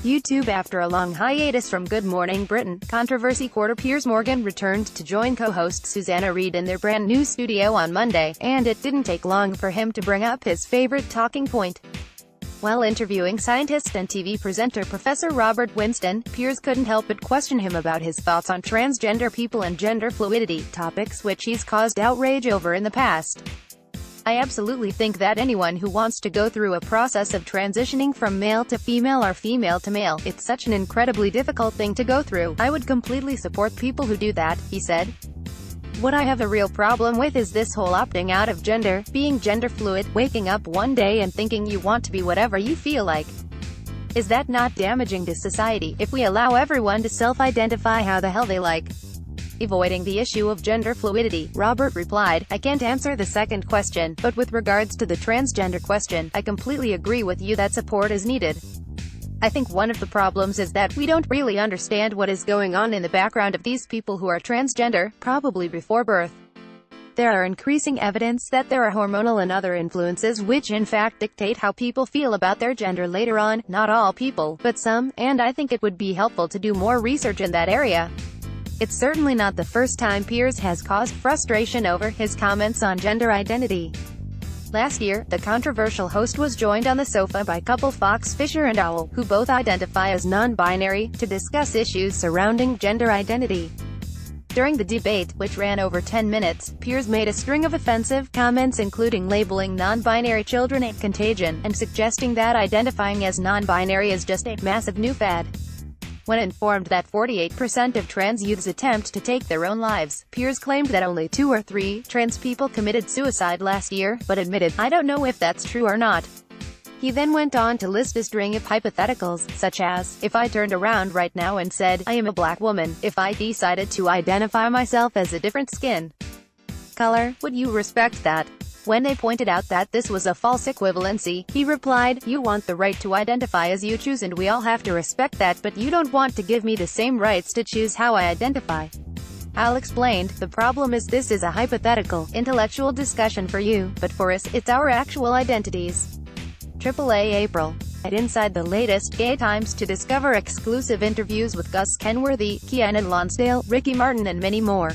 YouTube. After a long hiatus from Good Morning Britain, controversy quarter Piers Morgan returned to join co-host Susanna Reid in their brand new studio on Monday, and it didn't take long for him to bring up his favorite talking point. While interviewing scientist and TV presenter Professor Robert Winston, Piers couldn't help but question him about his thoughts on transgender people and gender fluidity, topics which he's caused outrage over in the past. "I absolutely think that anyone who wants to go through a process of transitioning from male to female or female to male, it's such an incredibly difficult thing to go through. I would completely support people who do that," he said. "What I have a real problem with is this whole opting out of gender, being gender fluid, waking up one day and thinking you want to be whatever you feel like. Is that not damaging to society, if we allow everyone to self-identify how the hell they like?" Avoiding the issue of gender fluidity, Robert replied, "I can't answer the second question, but with regards to the transgender question, I completely agree with you that support is needed. I think one of the problems is that we don't really understand what is going on in the background of these people who are transgender, probably before birth. There are increasing evidence that there are hormonal and other influences which in fact dictate how people feel about their gender later on, not all people, but some, and I think it would be helpful to do more research in that area." It's certainly not the first time Piers has caused frustration over his comments on gender identity. Last year, the controversial host was joined on the sofa by couple Fox Fisher and Owl, who both identify as non-binary, to discuss issues surrounding gender identity. During the debate, which ran over 10 minutes, Piers made a string of offensive comments including labeling non-binary children a contagion, and suggesting that identifying as non-binary is just a massive new fad. When informed that 48% of trans youths attempt to take their own lives, Piers claimed that only 2 or 3 trans people committed suicide last year, but admitted, "I don't know if that's true or not." He then went on to list a string of hypotheticals, such as, "If I turned around right now and said, I am a black woman, if I decided to identify myself as a different skin color, would you respect that?" When they pointed out that this was a false equivalency, he replied, "You want the right to identify as you choose and we all have to respect that, but you don't want to give me the same rights to choose how I identify." Al explained, "The problem is this is a hypothetical, intellectual discussion for you, but for us, it's our actual identities." AAA April. At Inside the latest Gay Times to discover exclusive interviews with Gus Kenworthy, Kiana Lonsdale, Ricky Martin and many more.